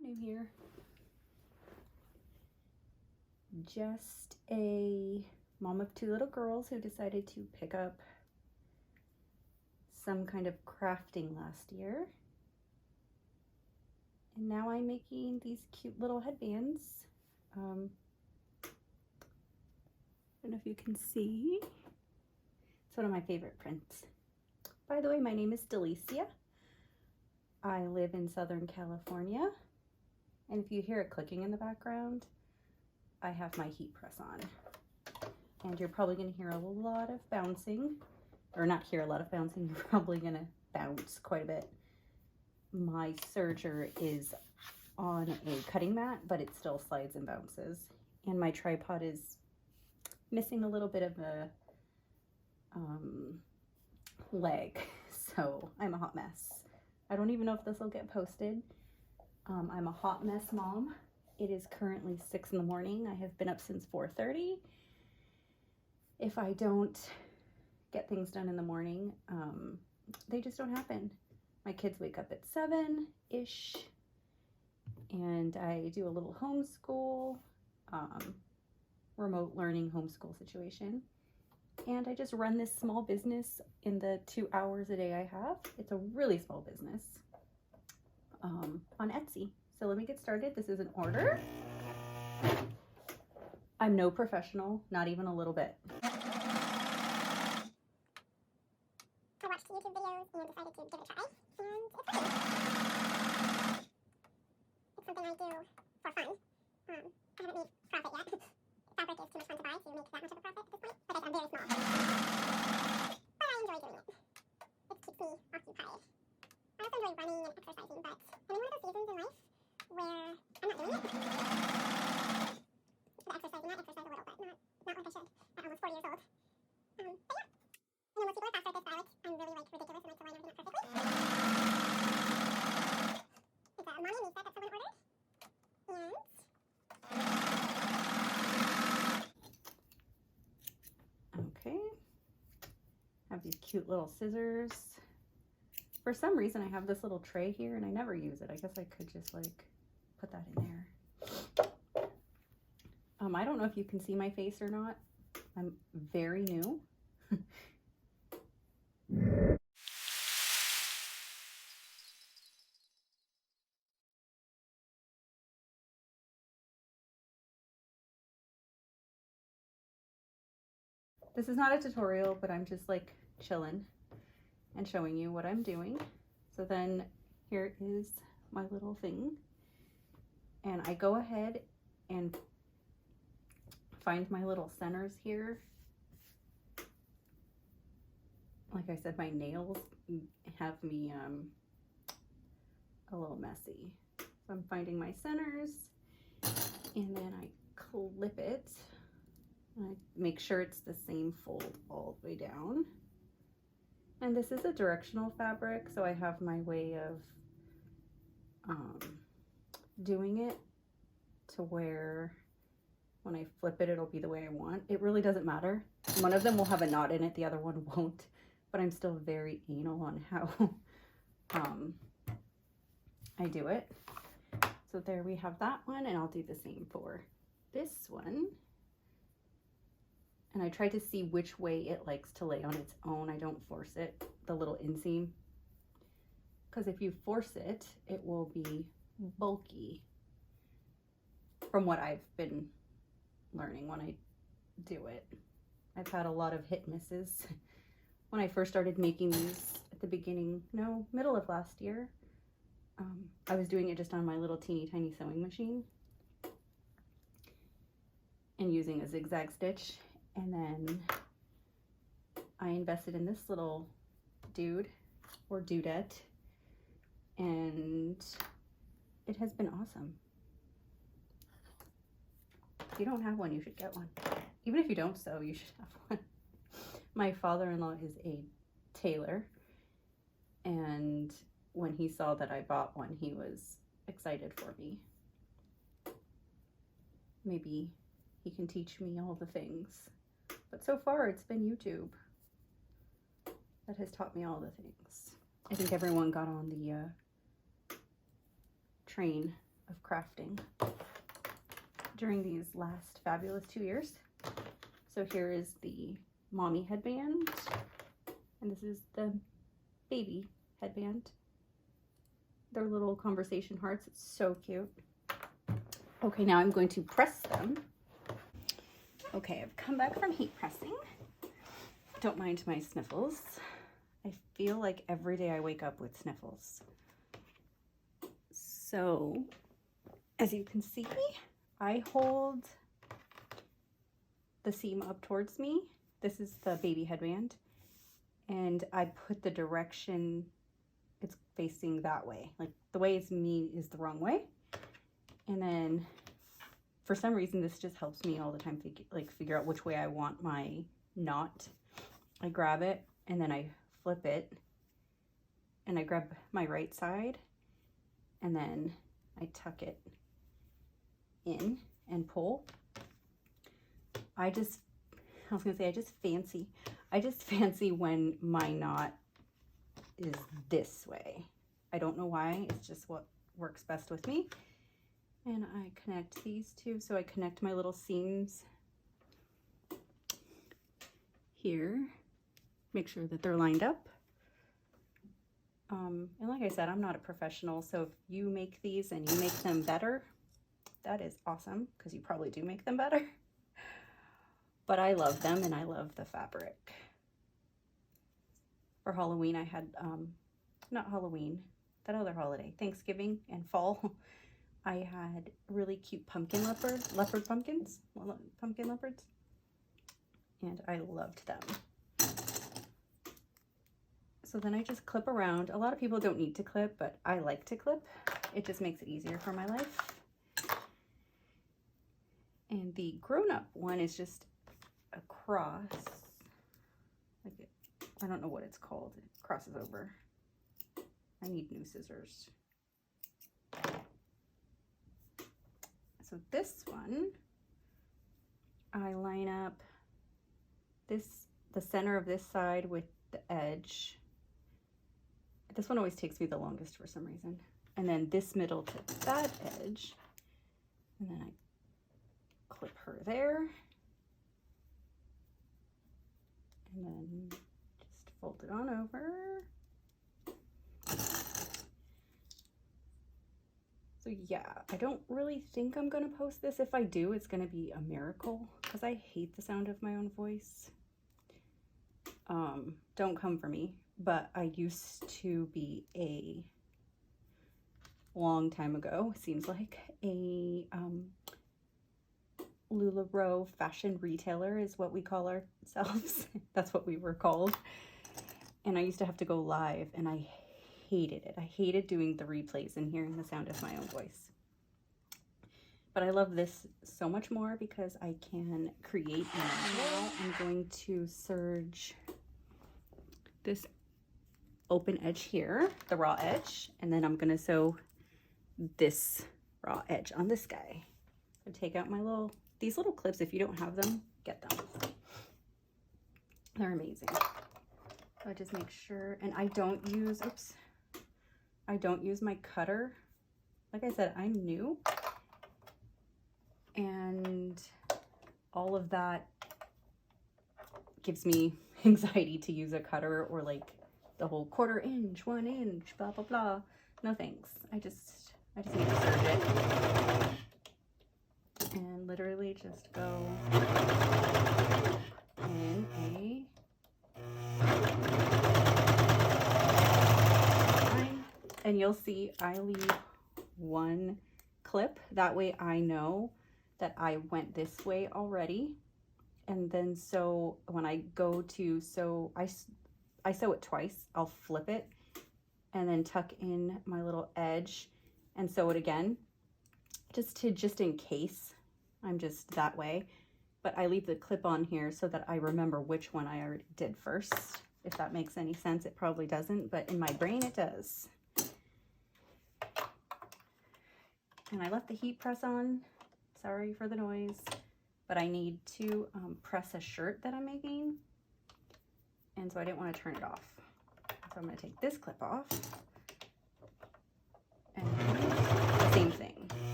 new here. Just a mom of two little girls who decided to pick up some kind of crafting last year. And now I'm making these cute little headbands. I don't know if you can see. It's one of my favorite prints. By the way, my name is Delicia. I live in Southern California. And if you hear it clicking in the background, I have my heat press on. And you're probably gonna hear a lot of bouncing, or not hear a lot of bouncing, you're probably gonna bounce quite a bit. My serger is on a cutting mat, but it still slides and bounces. And my tripod is missing a little bit of a leg, so I'm a hot mess. I don't even know if this will get posted. I'm a hot mess mom. It is currently 6 in the morning. I have been up since 4:30. If I don't get things done in the morning, they just don't happen. My kids wake up at 7-ish, and I do a little homeschool, remote learning homeschool situation. And I just run this small business in the 2 hours a day I have. It's a really small business on Etsy. So let me get started. This is an order. I'm no professional, not even a little bit. I watched YouTube videos and decided to give it a try, and it's fun. It's something I do for fun. I haven't made profit yet. Fabric is too much fun to buy to make that much of a profit at this point, because I'm very small. But I enjoy doing it. It keeps me occupied. I also enjoy running and exercising, but I'm in one of those seasons in life where I'm not doing it. The exercising, I exercise a little, but not like I should at almost 40 years old. But yeah. I know most people are faster at this, but I'm really like ridiculous and like to line everything up perfectly. It's a mommy knee set that someone ordered. And Okay. I have these cute little scissors. For some reason, I have this little tray here and I never use it. I guess I could just like put that in there. I don't know if you can see my face or not. I'm very new. This is not a tutorial, but I'm just like chilling and showing you what I'm doing. So then here is my little thing. And I go ahead and find my little centers here. Like I said, my nails have me a little messy. So I'm finding my centers and then I clip it. I make sure it's the same fold all the way down. And this is a directional fabric, so I have my way of doing it to where when I flip it, it'll be the way I want. It really doesn't matter. One of them will have a knot in it, the other one won't, but I'm still very anal on how I do it. So there we have that one, and I'll do the same for this one. And I try to see which way it likes to lay on its own. I don't force it, the little inseam. Because if you force it, it will be bulky. From what I've been learning when I do it. I've had a lot of hit misses. When I first started making these at the beginning, no, middle of last year, I was doing it just on my little teeny tiny sewing machine. And using a zigzag stitch. And then I invested in this little dude or dudette, and it has been awesome. If you don't have one, you should get one. Even if you don't sew, you should have one. My father-in-law is a tailor, and when he saw that I bought one, he was excited for me. Maybe he can teach me all the things. But so far, it's been YouTube that has taught me all the things. I think everyone got on the train of crafting during these last fabulous 2 years. So here is the mommy headband, and this is the baby headband. They're little conversation hearts. It's so cute. Okay, now I'm going to press them. Okay, I've come back from heat pressing. Don't mind my sniffles. I feel like every day I wake up with sniffles. So, as you can see, I hold the seam up towards me. This is the baby headband. And I put the direction it's facing that way. Like the way it's me is the wrong way. And then for some reason, this just helps me all the time figure out which way I want my knot. I grab it and then I flip it and I grab my right side and then I tuck it in and pull. I just fancy when my knot is this way. I don't know why, it's just what works best with me. And I connect these two, so I connect my little seams here, make sure that they're lined up. And like I said, I'm not a professional, so if you make these and you make them better, that is awesome, because you probably do make them better. But I love them and I love the fabric. For Halloween, I had, not Halloween, that other holiday, Thanksgiving and fall, I had really cute pumpkin leopard pumpkins, pumpkin leopards, and I loved them. So then I just clip around. A lot of people don't need to clip, but I like to clip. It just makes it easier for my life. And the grown-up one is just a cross. I don't know what it's called. It crosses over. I need new scissors. So this one, I line up the center of this side with the edge. This one always takes me the longest for some reason. And then this middle to that edge. And then I clip her there. And then just fold it on over. So yeah, I don't really think I'm gonna post this. If I do, it's gonna be a miracle because I hate the sound of my own voice. Don't come for me, but I used to be a long time ago, seems like, a LuLaRoe fashion retailer is what we call ourselves. That's what we were called. And I used to have to go live and I hated it. I hated doing the replays and hearing the sound of my own voice. But I love this so much more because I can create. Now I'm going to serge this open edge here, the raw edge, and then I'm gonna sew this raw edge on this guy. So take out my these little clips. If you don't have them, get them. They're amazing. So I just make sure, and I don't use, I don't use my cutter. Like I said, I'm new, and all of that gives me anxiety to use a cutter or like the whole 1/4 inch, 1 inch, blah, blah, blah. No thanks. I just need to serge it. And literally just go in a line. And you'll see I leave one clip. That way I know that I went this way already. And then so when I go to sew, I sew it twice. I'll flip it and then tuck in my little edge and sew it again, just in case I'm just that way. But I leave the clip on here so that I remember which one I already did first. If that makes any sense, it probably doesn't, but in my brain it does. And I left the heat press on. Sorry for the noise. But I need to press a shirt that I'm making. And so I didn't want to turn it off. So I'm going to take this clip off. And same thing.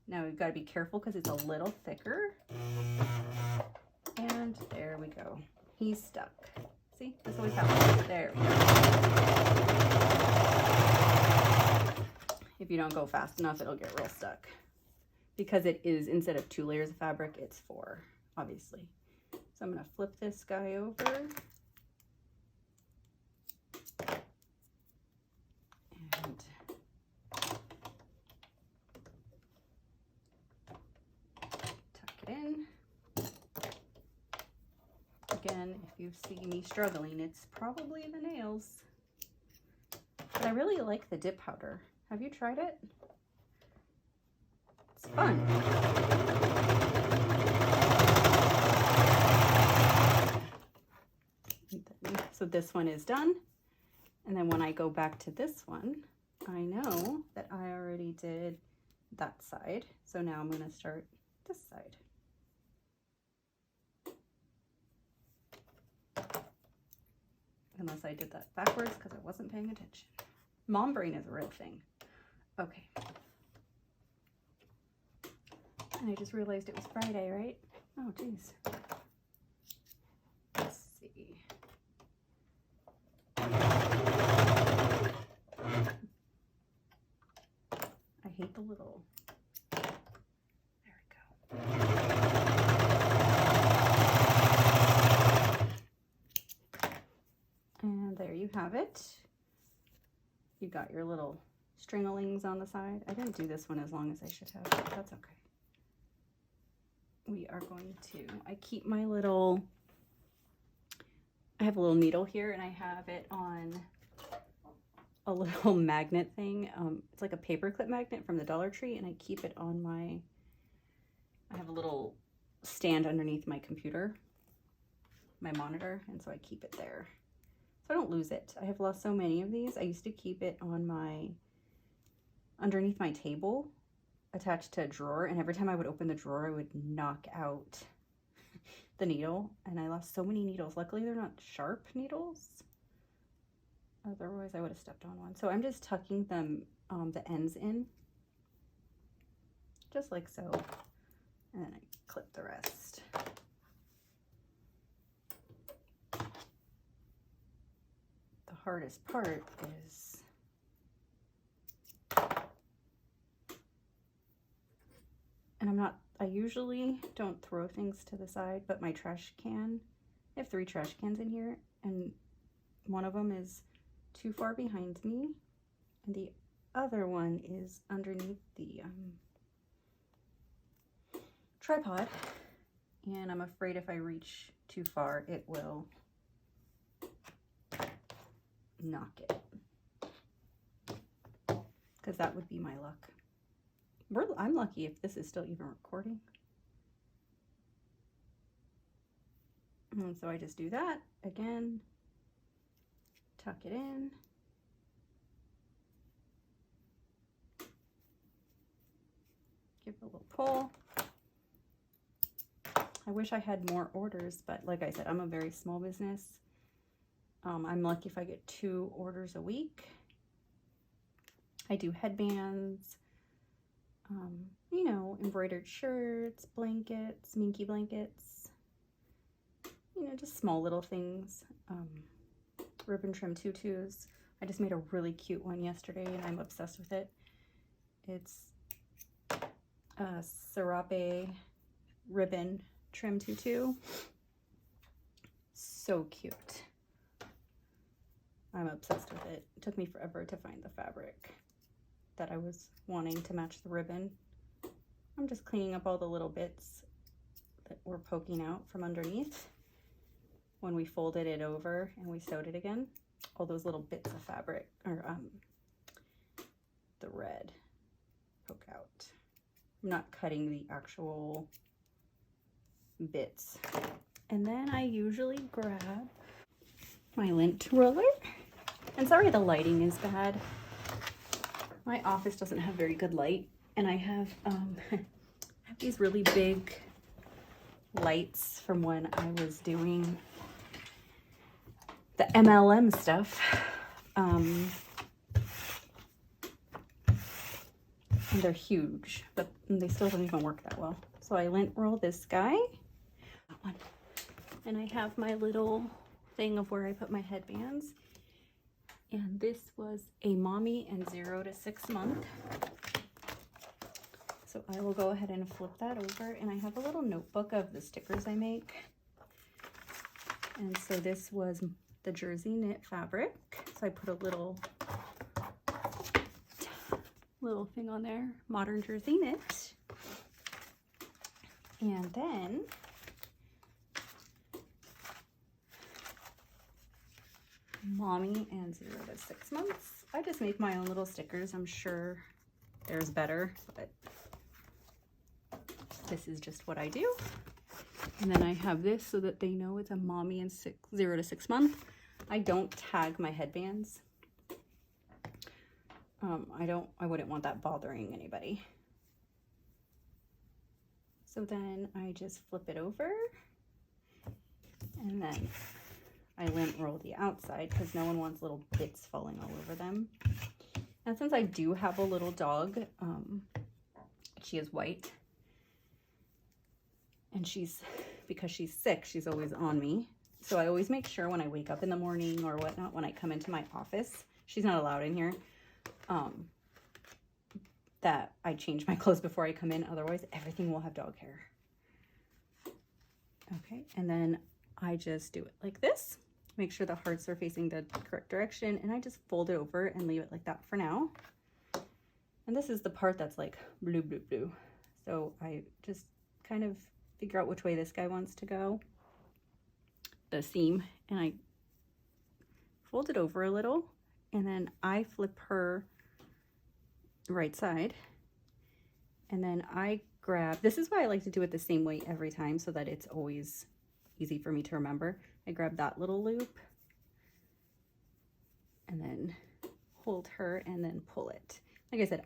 Now we've got to be careful because it's a little thicker. And there we go. He's stuck. See, this always happens. There we go. If you don't go fast enough, it'll get real stuck. Because it is, instead of 2 layers of fabric, it's 4, obviously. So I'm going to flip this guy over. And tuck it in. Again, if you see me struggling, it's probably the nails. But I really like the dip powder. Have you tried it? It's fun. So this one is done. And then when I go back to this one, I know that I already did that side. So now I'm going to start this side. Unless I did that backwards because I wasn't paying attention. Mom brain is a real thing. Okay. And I just realized it was Friday, right? Oh, geez. Let's see. I hate the little... There we go. And there you have it. You got your little stringlings on the side. I didn't do this one as long as I should have, but that's okay. We are going to, I keep my little, I have a little needle here and I have it on a little magnet thing. It's like a paperclip magnet from the Dollar Tree, and I keep it on my, I have a little stand underneath my computer, my monitor, and so I keep it there. So I don't lose it. I have lost so many of these. I used to keep it on my, underneath my table, attached to a drawer, and every time I would open the drawer, I would knock out the needle, and I lost so many needles. Luckily, they're not sharp needles. Otherwise, I would have stepped on one. So I'm just tucking them, the ends in, just like so, and then I clip the rest. The hardest part is and I usually don't throw things to the side, but my trash can, I have 3 trash cans in here, and one of them is too far behind me, and the other one is underneath the tripod, and I'm afraid if I reach too far, it will knock it, because that would be my luck. I'm lucky if this is still even recording. And so I just do that again, tuck it in. Give it a little pull. I wish I had more orders, but like I said, I'm a very small business. I'm lucky if I get 2 orders a week. I do headbands, you know, embroidered shirts, blankets, minky blankets, you know, just small little things. Ribbon trim tutus. I just made a really cute one yesterday and I'm obsessed with it. It's a serape ribbon trim tutu. So cute. I'm obsessed with it. It took me forever to find the fabric that I was wanting to match the ribbon. I'm just cleaning up all the little bits that were poking out from underneath when we folded it over and we sewed it again. All those little bits of fabric, or the red, poke out. I'm not cutting the actual bits. And then I usually grab my lint roller. And sorry the lighting is bad. My office doesn't have very good light, and I have these really big lights from when I was doing the MLM stuff. And and they're huge, but they still don't even work that well. So I lint roll this guy, that one, and I have my little thing of where I put my headbands. And this was a mommy and 0 to 6 month. So I will go ahead and flip that over, and I have a little notebook of the stickers I make. And so this was the jersey knit fabric. So I put a little thing on there, modern jersey knit. And then mommy and 0 to 6 months. I just make my own little stickers. I'm sure there's better, but this is just what I do. And then I have this so that they know it's a mommy and 0 to 6 month. I don't tag my headbands. I wouldn't want that bothering anybody. So then I just flip it over, and then I lint roll the outside because no one wants little bits falling all over them. And since I do have a little dog, she is white, and because she's sick, she's always on me. So I always make sure when I wake up in the morning or whatnot, when I come into my office, she's not allowed in here, that I change my clothes before I come in. Otherwise, everything will have dog hair. Okay, and then I just do it like this. Make sure the hearts are facing the correct direction, and I just fold it over and leave it like that for now. And this is the part that's like blue, blue, blue. So I just kind of figure out which way this guy wants to go, the seam, and I fold it over a little, and then I flip her right side, and then I grab, this is why I like to do it the same way every time so that it's always easy for me to remember. I grab that little loop and then hold her and then pull it. Like I said,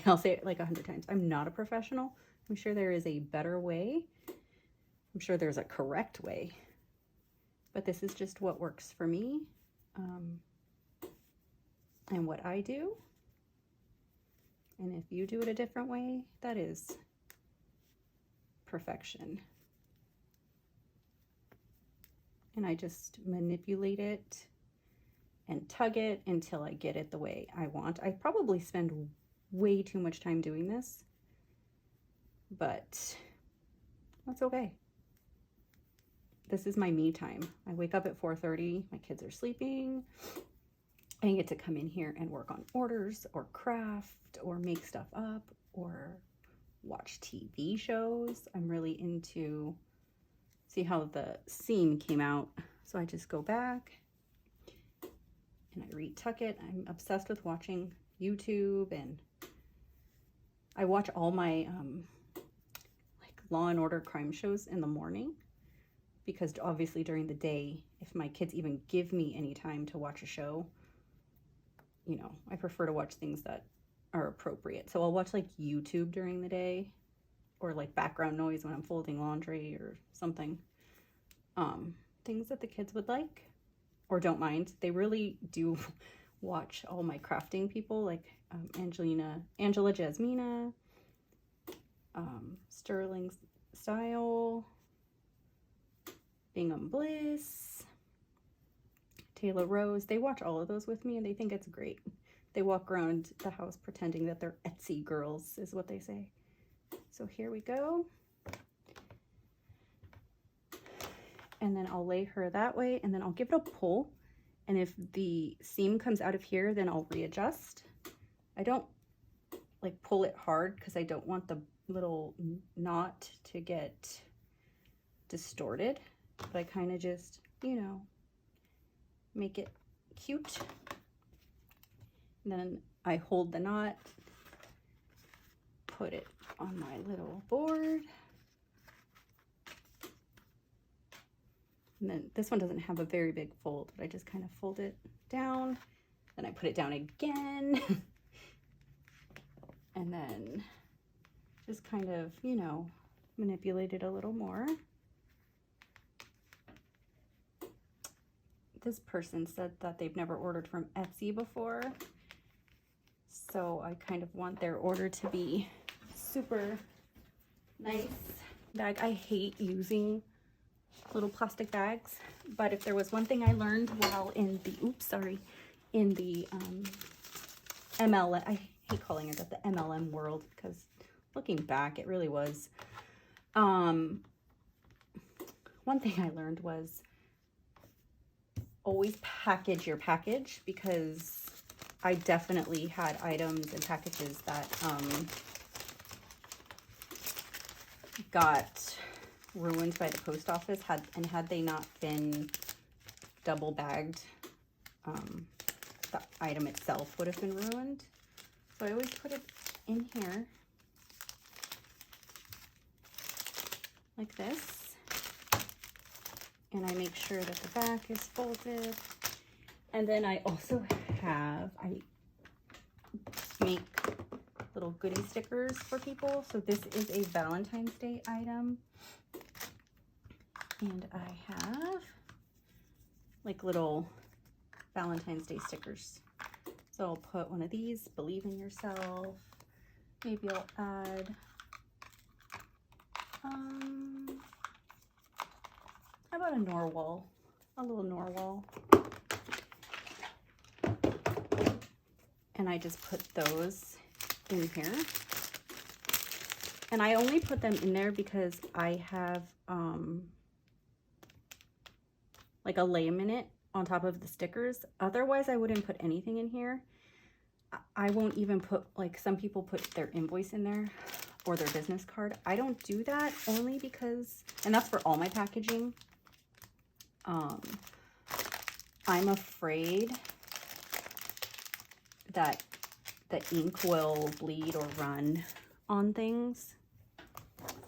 I'll say it like 100 times, I'm not a professional. I'm sure there is a better way. I'm sure there's a correct way, but this is just what works for me, and what I do. And if you do it a different way, that is perfection. And I just manipulate it and tug it until I get it the way I want. I probably spend way too much time doing this, but that's okay. This is my me time. I wake up at 4:30, my kids are sleeping. I get to come in here and work on orders or craft or make stuff up or watch TV shows. I'm really into, see how the seam came out. So I just go back and I retuck it. I'm obsessed with watching YouTube, and I watch all my like Law and Order crime shows in the morning, because obviously during the day, if my kids even give me any time to watch a show, you know, I prefer to watch things that are appropriate. So I'll watch like YouTube during the day, or like background noise when I'm folding laundry or something. Things that the kids would like or don't mind. They really do watch all my crafting people, like Angela Jasmina, Sterling Style, Bingham Bliss, Taylor Rose. They watch all of those with me and they think it's great. They walk around the house pretending that they're Etsy girls, is what they say. So here we go. And then I'll lay her that way, and then I'll give it a pull. And if the seam comes out of here, then I'll readjust. I don't like pull it hard because I don't want the little knot to get distorted. But I kind of just, you know, make it cute. And then I hold the knot, put it on my little board. And then this one doesn't have a very big fold, but I just kind of fold it down. Then I put it down again. And then just kind of, you know, manipulate it a little more. This person said that they've never ordered from Etsy before. So I kind of want their order to be super nice bag. I hate using little plastic bags, but if there was one thing I learned while in the, in the MLM, I hate calling it the MLM world because looking back, it really was. One thing I learned was always package your package, because I definitely had items and packages that got ruined by the post office, had they not been double bagged, the item itself would have been ruined. So I always put it in here like this, and I make sure that the back is folded. And then I also have, I make little goodie stickers for people. So this is a Valentine's Day item, and I have like little Valentine's Day stickers. So I'll put one of these, believe in yourself. Maybe I'll add how about a narwhal, a little narwhal. And I just put those in here. And I only put them in there because I have like a laminate on top of the stickers. Otherwise, I wouldn't put anything in here. I won't even put, like some people put their invoice in there or their business card. I don't do that, only because, and that's for all my packaging. I'm afraid that the ink will bleed or run on things.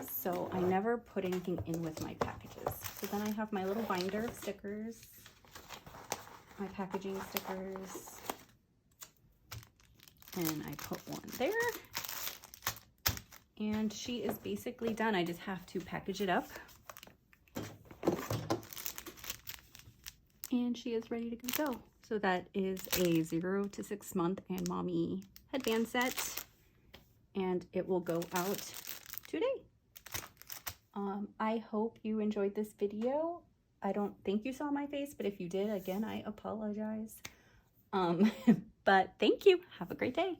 So I never put anything in with my packages. So then I have my little binder of stickers, my packaging stickers, and I put one there. And she is basically done. I just have to package it up. And she is ready to go. So that is a 0 to 6 month and mommy headband set. And it will go out today. I hope you enjoyed this video. I don't think you saw my face, but if you did, again, I apologize. But thank you. Have a great day.